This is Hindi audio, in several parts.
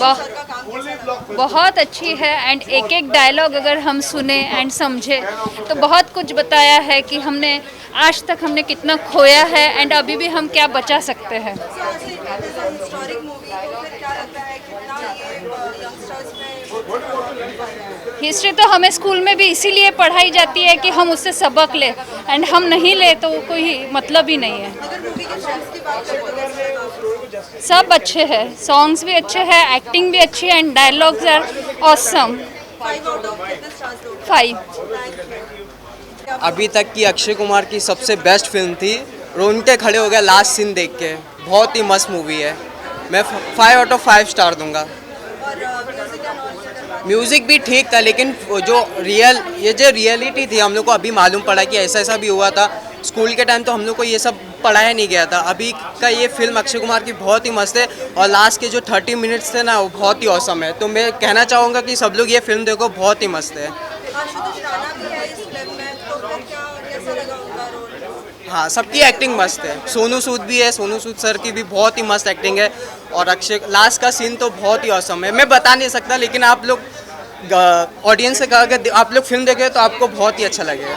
बहुत अच्छी है एंड एक एक डायलॉग अगर हम सुने एंड समझे तो बहुत कुछ बताया है कि हमने आज तक हमने कितना खोया है एंड अभी भी हम क्या बचा सकते हैं। हिस्ट्री तो हमें स्कूल में भी इसीलिए पढ़ाई जाती है कि हम उससे सबक ले एंड हम नहीं ले तो कोई मतलब ही नहीं है। सब अच्छे हैं, सॉन्ग्स भी अच्छे हैं, एक्टिंग भी अच्छी है एंड डायलॉग्स आर ऑसम। 5। अभी तक की अक्षय कुमार की सबसे बेस्ट फिल्म थी। रोंगटे खड़े हो गया लास्ट सीन देख के। बहुत ही मस्त मूवी है। मैं 5/5 स्टार दूंगा। म्यूज़िक भी ठीक था, लेकिन जो रियलिटी थी हम लोग को अभी मालूम पड़ा कि ऐसा ऐसा भी हुआ था। स्कूल के टाइम तो हम लोग को ये सब पढ़ाया नहीं गया था। अभी का ये फिल्म अक्षय कुमार की बहुत ही मस्त है और लास्ट के जो 30 मिनट्स थे ना वो बहुत ही औसम है। तो मैं कहना चाहूँगा कि सब लोग ये फिल्म देखो, बहुत ही मस्त है। हाँ, सबकी एक्टिंग मस्त है। सोनू सूद भी है, सोनू सूद सर की भी बहुत ही मस्त एक्टिंग है और अक्षय लास्ट का सीन तो बहुत ही औसम है। मैं बता नहीं सकता, लेकिन आप लोग ऑडियंस से कहा कि आप लोग फिल्म देखें तो आपको बहुत ही अच्छा लगेगा।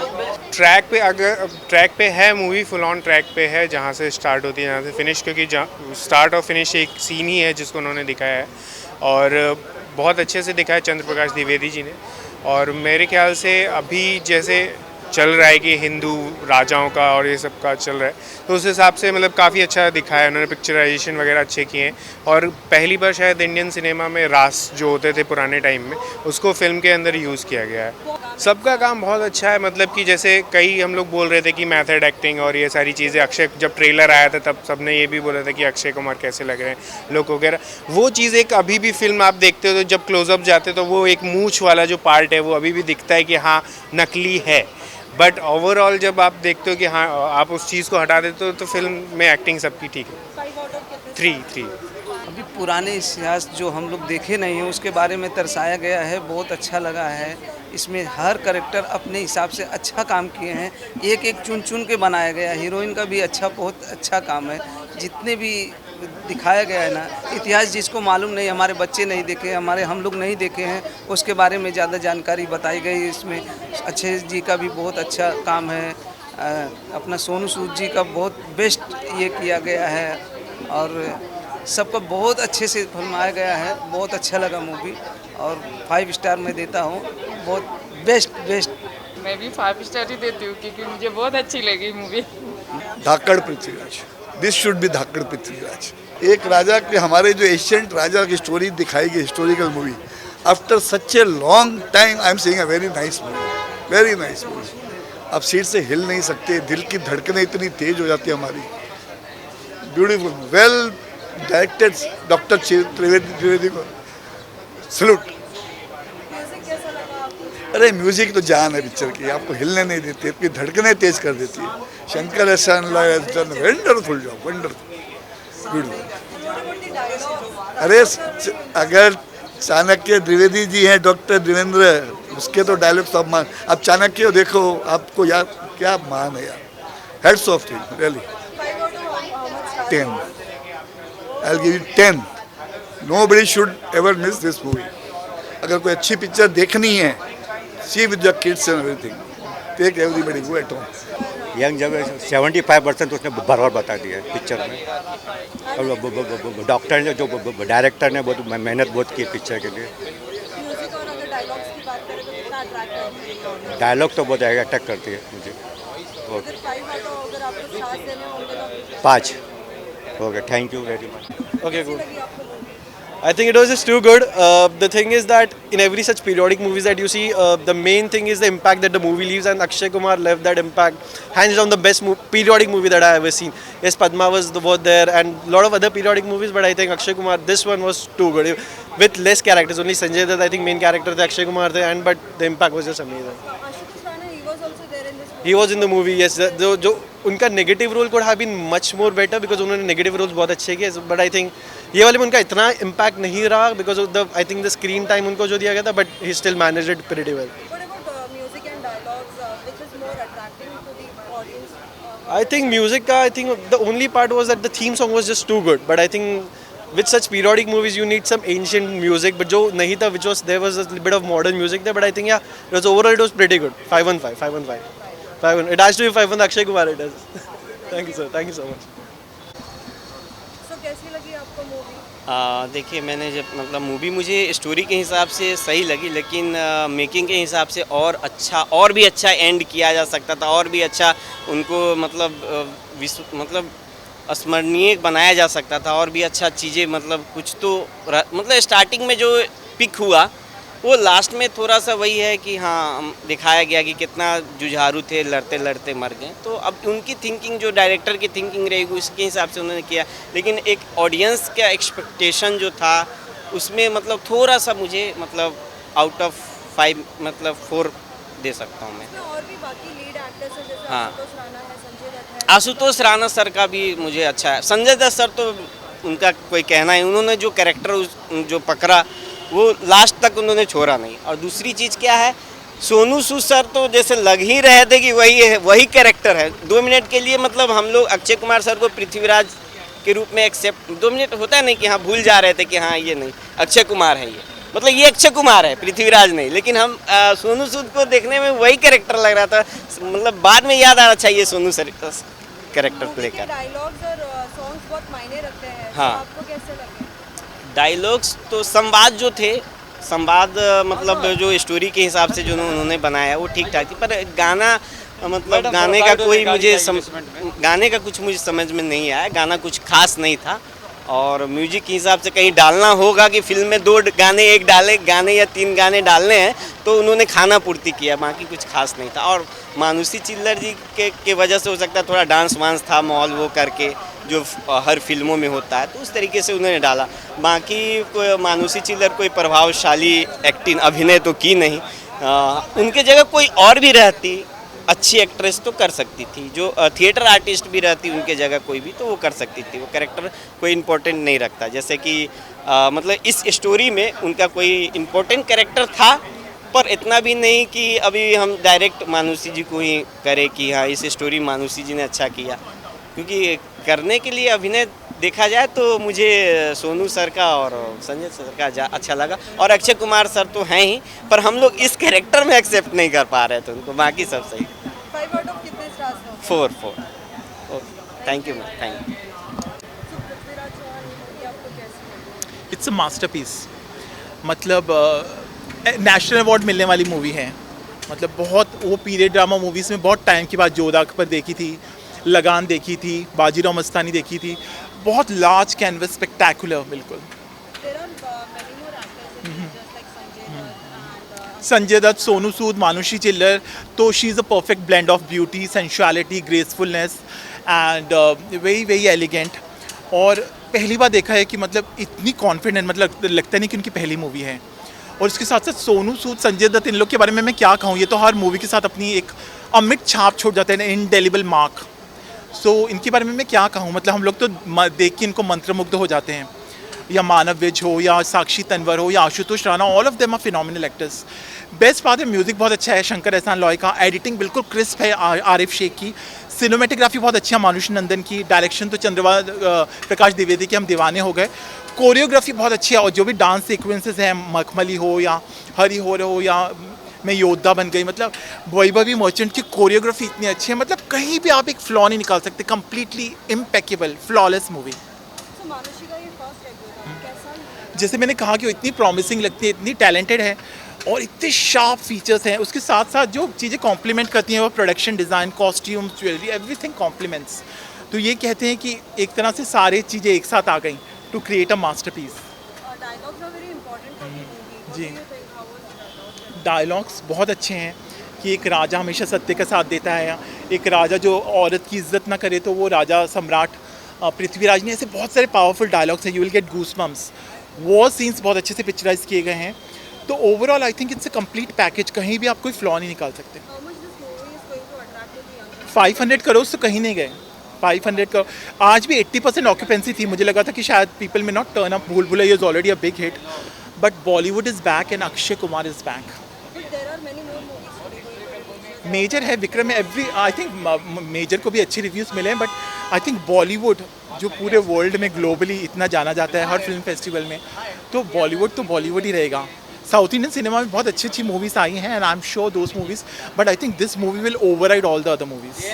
ट्रैक पे है मूवी, फुल ऑन ट्रैक पे है, जहाँ से स्टार्ट होती है जहाँ से फिनिश, क्योंकि स्टार्ट और फिनिश एक सीन ही है जिसको उन्होंने दिखाया है और बहुत अच्छे से दिखाया चंद्र प्रकाश द्विवेदी जी ने। और मेरे ख्याल से अभी जैसे चल रहा है कि हिंदू राजाओं का और ये सब का चल रहा है, तो उस हिसाब से मतलब काफ़ी अच्छा दिखाया है उन्होंने। पिक्चराइजेशन वगैरह अच्छे किए हैं और पहली बार शायद इंडियन सिनेमा में रास जो होते थे पुराने टाइम में, उसको फिल्म के अंदर यूज़ किया गया है। सबका काम बहुत अच्छा है, मतलब कि जैसे कई हम लोग बोल रहे थे कि मैथड एक्टिंग और ये सारी चीज़ें, अक्षय जब ट्रेलर आया था तब सबने ये भी बोला था कि अक्षय कुमार कैसे लग रहे हैं लोग वगैरह। वो चीज़ एक अभी भी फिल्म आप देखते हो तो जब क्लोजअप जाते तो वो एक मूंछ वाला जो पार्ट है वो अभी भी दिखता है कि हाँ नकली है। बट ओवरऑल जब आप देखते हो कि हाँ आप उस चीज़ को हटा देते हो तो फिल्म में एक्टिंग सबकी ठीक है। 3 अभी पुराने इतिहास जो हम लोग देखे नहीं हैं उसके बारे में दर्शाया गया है, बहुत अच्छा लगा है। इसमें हर करेक्टर अपने हिसाब से अच्छा काम किए हैं, एक एक चुन चुन के बनाया गया है। हीरोइन का भी बहुत अच्छा काम है। जितने भी दिखाया गया है ना, इतिहास जिसको मालूम नहीं, हमारे बच्चे नहीं देखे, हम लोग नहीं देखे हैं, उसके बारे में ज़्यादा जानकारी बताई गई। इसमें अक्षय जी का भी बहुत अच्छा काम है, अपना सोनू सूद जी का बहुत बेस्ट ये किया गया है और सबका बहुत अच्छे से फिल्माया गया है। बहुत अच्छा लगा मूवी और 5 स्टार मैं देता हूँ। बहुत बेस्ट। मैं भी 5 स्टार ही देती हूँ क्योंकि मुझे बहुत अच्छी लगी movie. Dhaakad Prithviraj, this should be Dhaakad Prithviraj. एक राजा के, हमारे जो एशियंट राजा की स्टोरी दिखाई गई, historical movie. After such a long time I am seeing a very nice movie, very nice movie. आप सीट से हिल नहीं सकते, दिल की धड़कनें इतनी तेज हो जाती है हमारी। Beautiful, well directed doctor Trivedi को सैल्यूट। अरे म्यूजिक तो जान है पिक्चर की, आपको हिलने नहीं देती, आपकी धड़कनें तेज कर देती है। शंकर एहसान वंडरफुल जॉब, वंडरफुल, ब्यूटीफुल। अरे अगर चाणक्य द्विवेदी जी हैं, डॉक्टर देवेंद्र, उसके तो डायलॉग सब मान। अब चाणक्य देखो, आपको यार क्या मान है यार, heads of thing, really 10। I'll give you 10. Nobody should ever miss this movie. अगर कोई अच्छी पिक्चर देखनी है, see with your kids and everything. Take everybody, go at home. Young जब 75% उसने बराबर बता दिया है पिक्चर में। और डॉक्टर ने, जो डायरेक्टर ने बहुत मेहनत बहुत की पिक्चर के लिए। डायलॉग तो बहुत अट्रैक्ट करती है मुझे। 5। Okay, thank you very much. Okay, good. I think it was just too good. The thing is that in every such periodic movies that you see, the main thing is the impact that the movie leaves, and Akshay Kumar left that impact. Hands down the best periodic movie that I ever seen. Yes, Padma was both there, and a lot of other periodic movies, but I think Akshay Kumar, this one was too good. With less characters, only Sanjay Dutt, I think main character the Akshay Kumar the, and but the impact was just amazing. He was in the movie, yes. जो उनका negative role could have been much more better because उन्होंने नेगेटिव रोल्स बहुत अच्छे किए, बट आई थिंक ये वाले में उनका इतना इम्पैक्ट नहीं रहा because of the, I think the screen time उनको जो दिया गया था, but he still managed it pretty well. I think music, I think the only part was that the theme song was just too good. But I think with such periodic movies you need some ancient music, but जो नहीं था, which was there was a bit of modern music there, but I think yeah, it was overall it was pretty good. 515. It has to be 5 on Akshay Kumar. It is. Thank you sir. Thank you so much. So कैसी लगी आपको मूवी? देखिए, मैंने जब मतलब मूवी मुझे स्टोरी के हिसाब से सही लगी, लेकिन मेकिंग के हिसाब से और अच्छा, और भी अच्छा एंड किया जा सकता था, और भी अच्छा उनको मतलब स्मरणीय बनाया जा सकता था, और भी अच्छा चीज़ें मतलब कुछ तो मतलब स्टार्टिंग में जो पिक हुआ वो लास्ट में थोड़ा सा वही है कि हाँ दिखाया गया कि कितना जुझारू थे, लड़ते लड़ते मर गए। तो अब उनकी थिंकिंग, जो डायरेक्टर की थिंकिंग रहेगी उसके हिसाब से उन्होंने किया, लेकिन एक ऑडियंस का एक्सपेक्टेशन जो था उसमें मतलब थोड़ा सा मुझे मतलब आउट ऑफ 5 मतलब 4 दे सकता हूँ मैं। और भी बाकी लीड एक्टर्स हैं जैसे हाँ। आशुतोष राणा है, संजय दत्त है। आशुतोष राणा सर का भी मुझे अच्छा है। संजय दत्त सर तो उनका कोई कहना है, उन्होंने जो कैरेक्टर जो पकड़ा वो लास्ट तक उन्होंने छोड़ा नहीं। और दूसरी चीज़ क्या है, सोनू सूद सर तो जैसे लग ही रहे थे कि वही कैरेक्टर है। 2 मिनट के लिए मतलब हम लोग अक्षय कुमार सर को पृथ्वीराज के रूप में एक्सेप्ट, 2 मिनट होता है नहीं कि हाँ भूल जा रहे थे कि हाँ ये नहीं अक्षय कुमार है, ये मतलब ये अक्षय कुमार है, पृथ्वीराज नहीं। लेकिन हम सोनू सूद को देखने में वही कैरेक्टर लग रहा था, मतलब बाद में याद आना चाहिए सोनू सर कैरेक्टर प्ले कर। डायलॉग्स और सॉन्ग्स बहुत मायने रखते हैं। हाँ। तो आपको कैसे लगे? डायलॉग्स तो संवाद जो थे, संवाद मतलब जो स्टोरी के हिसाब से जो उन्होंने बनाया वो ठीक ठाक थी, पर गाना मतलब गाने का कुछ मुझे समझ में नहीं आया। गाना कुछ खास नहीं था, और म्यूजिक के हिसाब से कहीं डालना होगा कि फिल्म में 2 गाने, 1 गाने या 3 गाने डालने हैं, तो उन्होंने खाना पूर्ति किया, बाकी कुछ खास नहीं था। और मानुषी चिल्लर जी के वजह से हो सकता है थोड़ा डांस वांस था, मॉल वो करके जो हर फिल्मों में होता है, तो उस तरीके से उन्होंने डाला। बाकी मानुषी चिल्लर कोई प्रभावशाली एक्टिंग अभिनय तो की नहीं। उनके जगह कोई और भी रहती, अच्छी एक्ट्रेस तो कर सकती थी, जो थिएटर आर्टिस्ट भी रहती उनके जगह कोई भी, तो वो कर सकती थी। वो कैरेक्टर कोई इम्पोर्टेंट नहीं रखता, जैसे कि मतलब इस स्टोरी में उनका कोई इम्पोर्टेंट कैरेक्टर था, पर इतना भी नहीं कि अभी हम डायरेक्ट मानुषी जी को ही करें कि हाँ इस स्टोरी मानुषी जी ने अच्छा किया। क्योंकि करने के लिए अभिनय देखा जाए तो मुझे सोनू सर का और संजय सर का अच्छा लगा, और अक्षय कुमार सर तो हैं ही, पर हम लोग इस कैरेक्टर में एक्सेप्ट नहीं कर पा रहे थे उनको, बाकी सब सही। 5 आउट ऑफ कितने स्टार्स दोगे? 4 okay, thank you ma'am, thank you. तो पृथ्वीराज चौहान की मूवी आपको कैसी लगी? इट्स अ मास्टरपीस, मतलब नेशनल अवार्ड मिलने वाली मूवी है। मतलब बहुत वो पीरियड ड्रामा मूवीज़ में बहुत टाइम के बाद जोधा पर देखी थी, लगान देखी थी, बाजीराव मस्तानी देखी थी, बहुत लार्ज कैनवस, स्पेक्टैकुलर, बिल्कुल। There are many more actors in it, just like Sanjay Dutt and Sanjay Dutt, Sonu Sood, Manushi Chhillar, तो she is a perfect blend of beauty, sensuality, gracefulness and very very elegant. और पहली बार देखा है कि मतलब इतनी कॉन्फिडेंट, मतलब लगता नहीं कि उनकी पहली मूवी है। और इसके साथ साथ सोनू सूद, संजय दत्त, इन लोग के बारे में मैं क्या कहूँ, ये तो हर मूवी के साथ अपनी एक अमिट छाप छोड़ जाते हैं, इनडेलिबल मार्क। सो इनके बारे में मैं क्या कहूँ, मतलब हम लोग तो देख के इनको मंत्रमुग्ध हो जाते हैं, या मानव विज हो, या साक्षी तन्वर हो, या Ashutosh Rana, all of them are phenomenal actors. Best बात है म्यूज़िक बहुत अच्छा है शंकर एहसान लॉय का, एडिटिंग बिल्कुल क्रिस्प है आरिफ शेख की, सिनेमेटोग्राफी बहुत अच्छी है मानुषी नंदन की, डायरेक्शन तो प्रकाश द्विवेदी के हम दीवाने हो गए, कोरियोग्राफी बहुत अच्छी है, और जो भी डांस सीक्वेंसेस हैं, मखमली हो या हरी हो या मैं योद्धा बन गई, मतलब वैभवी मर्चेंट की कोरियोग्राफी इतनी अच्छी है, मतलब कहीं भी आप एक फ्लॉ नहीं निकाल सकते, completely impeccable, flawless movie. So, मानुषी का ये फर्स्ट डेब्यू था, कैसा लगा? जैसे मैंने कहा कि वो इतनी प्रॉमिसिंग लगती है, इतनी टैलेंटेड है, और इतने शार्प फीचर्स हैं, उसके साथ साथ जो चीज़ें कॉम्प्लीमेंट करती हैं वो production design, costumes, jewellery, everything complements. तो ये कहते हैं कि एक तरह से सारी चीज़ें एक साथ आ गई to create a masterpiece. Dialogues are very important for the movie. What जी। do you think? How was the dialogue? Dialogues बहुत अच्छे हैं कि एक राजा हमेशा सत्य का साथ देता है, एक राजा जो औरत की इज्जत ना करे तो वो राजा सम्राट पृथ्वीराज ने, ऐसे बहुत सारे पावरफुल डायलॉग्स हैं, you will get goosebumps. War scenes बहुत अच्छे से पिक्चराइज किए गए हैं, तो overall I think it's a complete package, कहीं भी आप कोई फ्लॉ नहीं निकाल सकते। How much this movie is going to attract with the young? 500 crore से कहीं नहीं गए, 500 करोड़। आज भी 80% ऑक्यूपेंसी थी, मुझे लगा था कि शायद पीपल में नॉट टर्न अप, भूल Bhulaiyaa is already a big hit, but Bollywood is back and Akshay Kumar is back. But there are many more movies to be going to release. Major है, विक्रम है, आई थिंक मेजर को भी अच्छे रिव्यूज़ मिले हैं, बट आई थिंक बॉलीवुड जो पूरे वर्ल्ड में ग्लोबली इतना जाना जाता है हर फिल्म फेस्टिवल में, तो बॉलीवुड ही रहेगा। साउथ इंडियन सिनेमा में बहुत अच्छी अच्छी मूवीज़ आई हैं and I am sure those movies, but I think this movie will override all the other movies.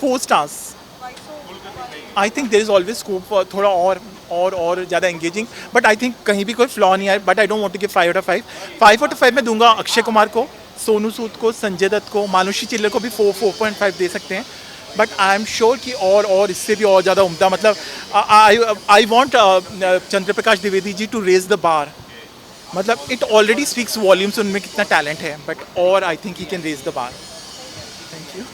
4 stars। I think there is always scope for थोड़ा और ज़्यादा एंगेजिंग, बट आई थिंक कहीं भी कोई फ्लॉ नहीं आए, but I don't want to give 5 out of 5। 5 out of 5 मैं दूंगा अक्षय कुमार को, सोनू सूद को, संजय दत्त को, मानुषी चिल्लर को भी 4.5 दे सकते हैं, बट आई एम श्योर कि और इससे भी और ज़्यादा उम्दा, मतलब I want Chandra Prakash Dwivedi ji to raise the bar, मतलब इट ऑलरेडी स्पीक्स वॉल्यूम्स उनमें कितना टैलेंट है, बट और I think he can raise the bar. Thank you.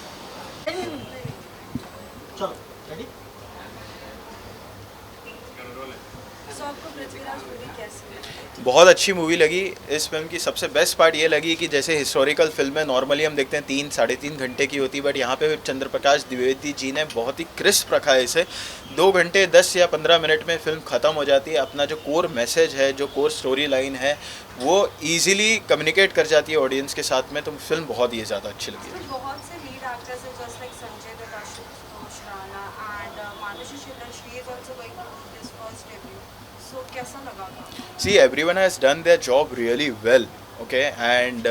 बहुत अच्छी मूवी लगी। इस फिल्म की सबसे बेस्ट पार्ट ये लगी कि जैसे हिस्टोरिकल फिल्में नॉर्मली हम देखते हैं 3-3.5 घंटे की होती है, बट यहाँ पे चंद्र प्रकाश द्विवेदी जी ने बहुत ही क्रिस्प रखा है इसे। 2 घंटे 10 या 15 मिनट में फिल्म ख़त्म हो जाती है। अपना जो कोर मैसेज है, जो कोर स्टोरी लाइन है, वो ईजिली कम्युनिकेट कर जाती है ऑडियंस के साथ में, तो फिल्म बहुत ही ज़्यादा अच्छी लगी। बहुत से लीड एक्टर्स हैं just like Sanjay Dutt, Ashutosh Rana and Manushi Chhillar, she is also going to do his first debut, so कैसा लगा? See, everyone has done their job really well, okay, and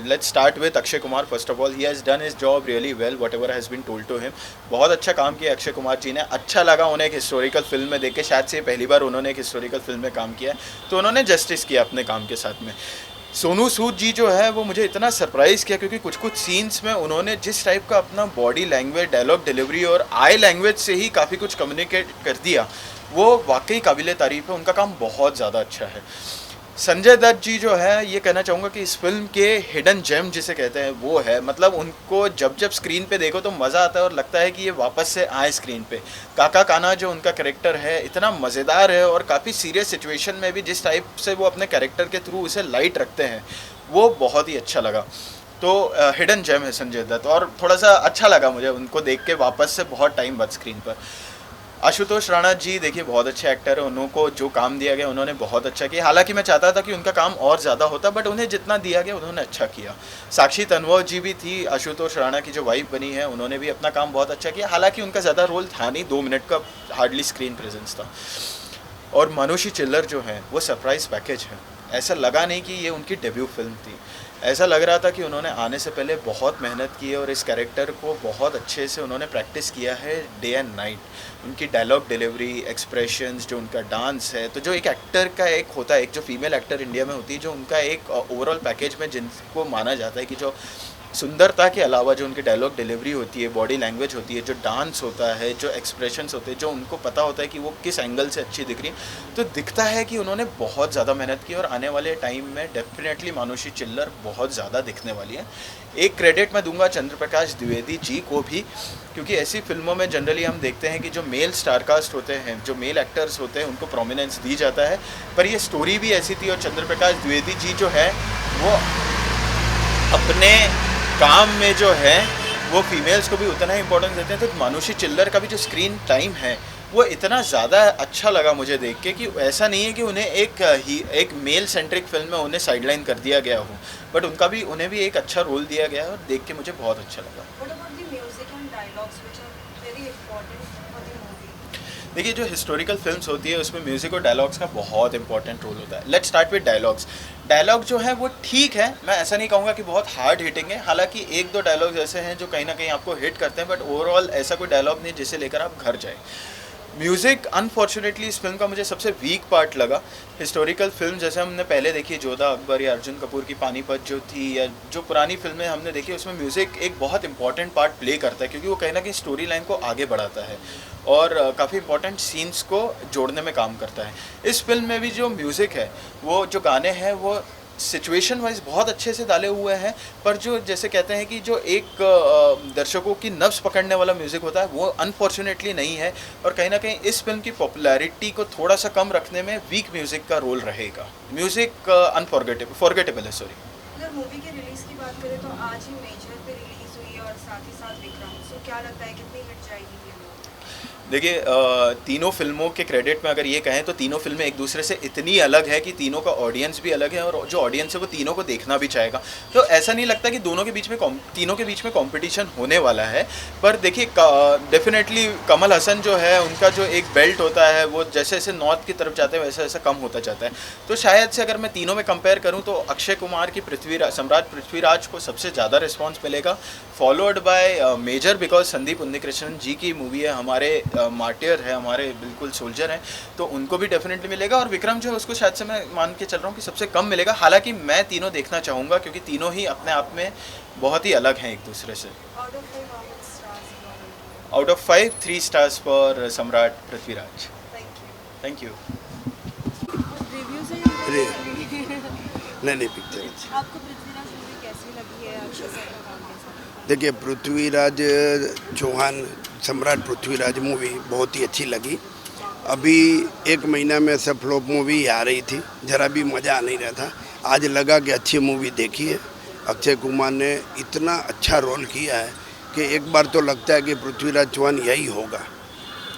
let's start with Akshay Kumar. First of all, he has done his job really well, whatever has been told to him. बहुत अच्छा काम किया अक्षय कुमार जी ने। अच्छा लगा उन्हें एक हिस्टोरिकल फिल्म में देख के, शायद से पहली बार उन्होंने एक हिस्टोरिकल फिल्म में काम किया है, तो उन्होंने जस्टिस किया अपने काम के साथ में। सोनू सूद जी जो है वो मुझे इतना सरप्राइज़ किया, क्योंकि कुछ सीन्स में उन्होंने जिस टाइप का अपना बॉडी लैंग्वेज, डायलॉग डिलीवरी और आई लैंग्वेज से ही काफ़ी कुछ कम्युनिकेट कर दिया, वो वाकई काबिल तारीफ़ है। उनका काम बहुत ज़्यादा अच्छा है। संजय दत्त जी जो है, ये कहना चाहूँगा कि इस फिल्म के हिडन जेम जिसे कहते हैं वो है, मतलब उनको जब स्क्रीन पे देखो तो मज़ा आता है और लगता है कि ये वापस से आए स्क्रीन पे। काका काना जो उनका कैरेक्टर है इतना मज़ेदार है, और काफ़ी सीरियस सिचुएशन में भी जिस टाइप से वो अपने कैरेक्टर के थ्रू उसे लाइट रखते हैं, वो बहुत ही अच्छा लगा। तो हिडन जेम है संजय दत्त, और थोड़ा सा अच्छा लगा मुझे उनको देख के वापस से बहुत टाइम बाद स्क्रीन पर। आशुतोष राणा जी देखिए बहुत अच्छे एक्टर है, उनको जो काम दिया गया उन्होंने बहुत अच्छा किया। हालांकि मैं चाहता था कि उनका काम और ज़्यादा होता, बट उन्हें जितना दिया गया उन्होंने अच्छा किया। साक्षी तन्वर जी भी थी, आशुतोष राणा की जो वाइफ बनी है, उन्होंने भी अपना काम बहुत अच्छा किया। हालांकि उनका ज़्यादा रोल था नहीं, 2 मिनट का हार्डली स्क्रीन प्रेजेंस था। और मानुषी चिल्लर जो है वो सरप्राइज़ पैकेज है। ऐसा लगा नहीं कि ये उनकी डेब्यू फिल्म थी, ऐसा लग रहा था कि उन्होंने आने से पहले बहुत मेहनत की है और इस कैरेक्टर को बहुत अच्छे से उन्होंने प्रैक्टिस किया है डे एंड नाइट। उनकी डायलॉग डिलीवरी, एक्सप्रेशंस, जो उनका डांस है, तो जो एक एक्टर का एक होता है, एक जो फीमेल एक्टर इंडिया में होती है, जो उनका एक ओवरऑल पैकेज में जिनको माना जाता है कि जो सुंदरता के अलावा जो उनकी डायलॉग डिलीवरी होती है, बॉडी लैंग्वेज होती है, जो डांस होता है, जो एक्सप्रेशंस होते हैं, जो उनको पता होता है कि वो किस एंगल से अच्छी दिख रही, तो दिखता है कि उन्होंने बहुत ज़्यादा मेहनत की। और आने वाले टाइम में डेफिनेटली मानुषी चिल्लर बहुत ज़्यादा दिखने वाली है। एक क्रेडिट मैं दूंगा चंद्र प्रकाश द्विवेदी जी को भी, क्योंकि ऐसी फिल्मों में जनरली हम देखते हैं कि जो मेल स्टारकास्ट होते हैं, जो मेल एक्टर्स होते हैं, उनको प्रोमिनेंस दी जाता है, पर ये स्टोरी भी ऐसी थी। और चंद्र प्रकाश द्विवेदी जी जो है वो अपने काम में जो है वो फीमेल्स को भी उतना ही इम्पोर्टेंस देते हैं। तो मानुषी चिल्लर का भी जो स्क्रीन टाइम है वो इतना ज़्यादा अच्छा लगा मुझे देख के, कि ऐसा नहीं है कि उन्हें एक मेल सेंट्रिक फिल्म में उन्हें साइडलाइन कर दिया गया हो, बट उन्हें भी एक अच्छा रोल दिया गया है, और देख के मुझे बहुत अच्छा लगा। देखिए, जो हिस्टोरिकल फिल्म्स होती है उसमें म्यूज़िक और डायलॉग्स का बहुत इंपॉर्टेंट रोल होता है। Let's start with dialogues. Dialogue जो है वो ठीक है, मैं ऐसा नहीं कहूँगा कि बहुत हार्ड हिटिंग है। हालांकि 1-2 डायलॉग्स ऐसे हैं जो कहीं ना कहीं आपको हिट करते हैं, बट ओवरऑल ऐसा कोई डायलॉग नहीं जिसे लेकर आप घर जाए। म्यूज़िक अनफॉर्चुनेटली इस फिल्म का मुझे सबसे वीक पार्ट लगा। हिस्टोरिकल फिल्म जैसे हमने पहले देखी, जोधा अकबर या अर्जुन कपूर की पानीपत जो थी, या जो पुरानी फिल्में हमने देखी, उसमें म्यूज़िक एक बहुत इंपॉर्टेंट पार्ट प्ले करता है, क्योंकि वो कहीं ना कहीं स्टोरी लाइन को आगे बढ़ाता है और काफ़ी इंपॉर्टेंट सीन्स को जोड़ने में काम करता है। इस फिल्म में भी जो म्यूज़िक है, वो जो गाने हैं, वो सिचुएशन वाइज बहुत अच्छे से डाले हुए हैं, पर जो जैसे कहते हैं कि जो एक दर्शकों की नब्ज़ पकड़ने वाला म्यूज़िक होता है, वो अनफॉर्चुनेटली नहीं है। और कहीं ना कहीं इस फिल्म की पॉपुलैरिटी को थोड़ा सा कम रखने में वीक म्यूज़िक का रोल रहेगा। म्यूज़िक फॉरगेटेबल है, सॉरी। अगर मूवी की रिलीज़ की बात करें तो आज ही मेजर पे रिलीज़ हुई और साथ ही साथ विक्रम, सो क्या लगता है कितनी हिट जाएगी ये मूवी? देखिए तीनों फिल्मों के क्रेडिट में अगर ये कहें तो तीनों फिल्में एक दूसरे से इतनी अलग है कि तीनों का ऑडियंस भी अलग है और जो ऑडियंस है वो तीनों को देखना भी चाहेगा। तो ऐसा नहीं लगता कि तीनों के बीच में कंपटीशन होने वाला है। पर देखिए डेफिनेटली कमल हसन जो है उनका जो एक बेल्ट होता है वो जैसे जैसे नॉर्थ की तरफ जाते हैं वैसे वैसे कम होता जाता है। तो शायद से अगर मैं तीनों में कंपेयर करूँ तो अक्षय कुमार की सम्राट पृथ्वीराज को सबसे ज़्यादा रिस्पॉन्स मिलेगा, followed by major because Sandeep Unnikrishnan ji की मूवी है, हमारे मार्टियर है, हमारे बिल्कुल सोल्जर हैं, तो उनको भी डेफिनेटली मिलेगा। और विक्रम जो है उसको शायद से मैं मान के चल रहा हूँ कि सबसे कम मिलेगा। हालांकि मैं तीनों देखना चाहूँगा क्योंकि तीनों ही अपने आप में बहुत ही अलग हैं एक दूसरे से। Out of 5 3 stars for Samrat Prithviraj. Thank you. नहीं पिक्चर आपको पृथ्वीराज मूवी कैसी लगी है? अक्षय सर का काम कैसा? देखिए पृथ्वीराज चौहान सम्राट पृथ्वीराज मूवी बहुत ही अच्छी लगी। अभी 1 महीना में सब फ्लॉप मूवी आ रही थी, ज़रा भी मज़ा नहीं रहा था। आज लगा कि अच्छी मूवी देखी है। अक्षय कुमार ने इतना अच्छा रोल किया है कि एक बार तो लगता है कि पृथ्वीराज चौहान यही होगा।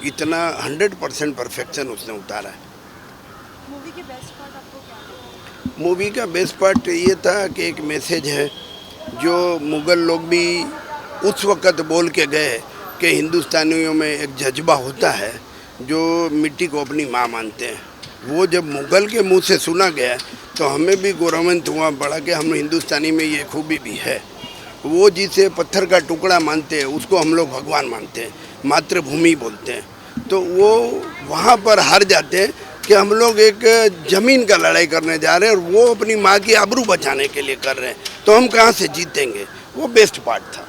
इतना 100% परफेक्शन उसने उतारा है। मूवी के बेस्ट पार्ट आपको क्या लगा? मूवी का बेस्ट पार्ट ये था कि एक मैसेज है जो मुग़ल लोग भी उस वक़्त बोल के गए कि हिंदुस्तानियों में एक जज्बा होता है जो मिट्टी को अपनी माँ मानते हैं। वो जब मुग़ल के मुंह से सुना गया तो हमें भी गौरवान्वित हुआ पड़ा कि हम हिंदुस्तानी में ये खूबी भी है। वो जिसे पत्थर का टुकड़ा मानते हैं उसको हम लोग भगवान मानते हैं, मातृभूमि बोलते हैं। तो वो वहाँ पर हार जाते हैं कि हम लोग एक ज़मीन का लड़ाई करने जा रहे हैं और वो अपनी माँ की आबरू बचाने के लिए कर रहे हैं, तो हम कहाँ से जीतेंगे। वो बेस्ट पार्ट था।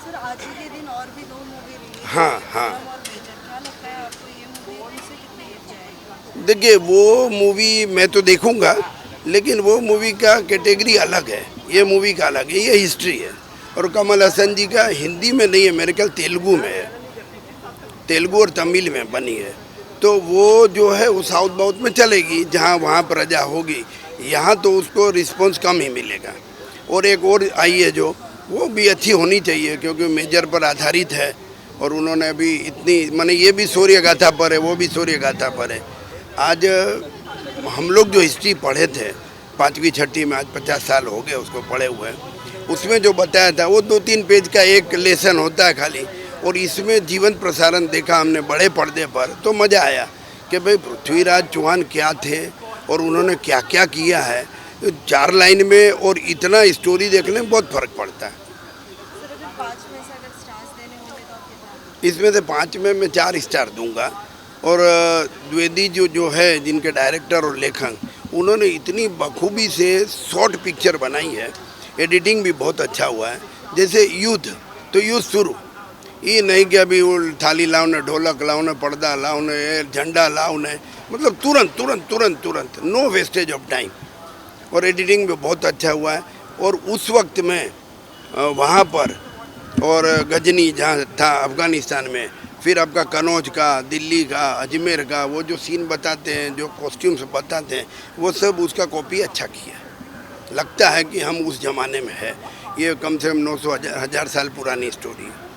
सर आज के दिन और भी 2 मूवी रिलीज। हाँ हाँ। क्या लगता है आपको ये मूवी से कितने हिट जाएगी? देखिए वो मूवी मैं तो देखूंगा, लेकिन वो मूवी का कैटेगरी अलग है, ये मूवी का अलग है, ये हिस्ट्री है। और कमल हसन जी का हिंदी में नहीं है, मेरे ख्याल तेलुगु में है, तेलुगु और तमिल में बनी है। तो वो जो है वो साउथ बाउथ में चलेगी, जहाँ वहाँ प्रजा होगी। यहाँ तो उसको रिस्पॉन्स कम ही मिलेगा। और एक और आई है जो वो भी अच्छी होनी चाहिए क्योंकि मेजर पर आधारित है और उन्होंने अभी इतनी माने ये भी शौर्य गाथा पर है, वो भी शौर्य गाथा पर है। आज हम लोग जो हिस्ट्री पढ़े थे 5वीं 6वीं में, आज 50 साल हो गए उसको पढ़े हुए, उसमें जो बताया था वो 2-3 पेज का एक लेसन होता है खाली। और इसमें जीवंत प्रसारण देखा हमने बड़े पर्दे पर, तो मज़ा आया कि भाई पृथ्वीराज चौहान क्या थे और उन्होंने क्या क्या किया है। 4 लाइन में और इतना स्टोरी देखने में बहुत फ़र्क पड़ता है। सर अगर 5 में से अगर स्टार्स देने होंगे तो आप कितना? इसमें से 5 में मैं 4 स्टार दूंगा। और द्विवेदी जो है जिनके डायरेक्टर और लेखक, उन्होंने इतनी बखूबी से शॉर्ट पिक्चर बनाई है, एडिटिंग भी बहुत अच्छा हुआ है। जैसे युद्ध, तो युद्ध शुरू, ये नहीं कि अभी वो थाली लाओ ने, ढोलक लाओ ने, पर्दा लाओ ने, झंडा लाओ ने, मतलब तुरंत तुरंत तुरंत तुरंत, नो वेस्टेज ऑफ टाइम। और एडिटिंग भी बहुत अच्छा हुआ है। और उस वक्त में वहाँ पर और गजनी जहाँ था अफ़गानिस्तान में, फिर आपका कनौज का, दिल्ली का, अजमेर का, वो जो सीन बताते हैं, जो कॉस्ट्यूम्स बताते हैं, वो सब उसका कॉपी अच्छा किया। लगता है कि हम उस ज़माने में है। ये कम से कम 900 हज़ार साल पुरानी स्टोरी है।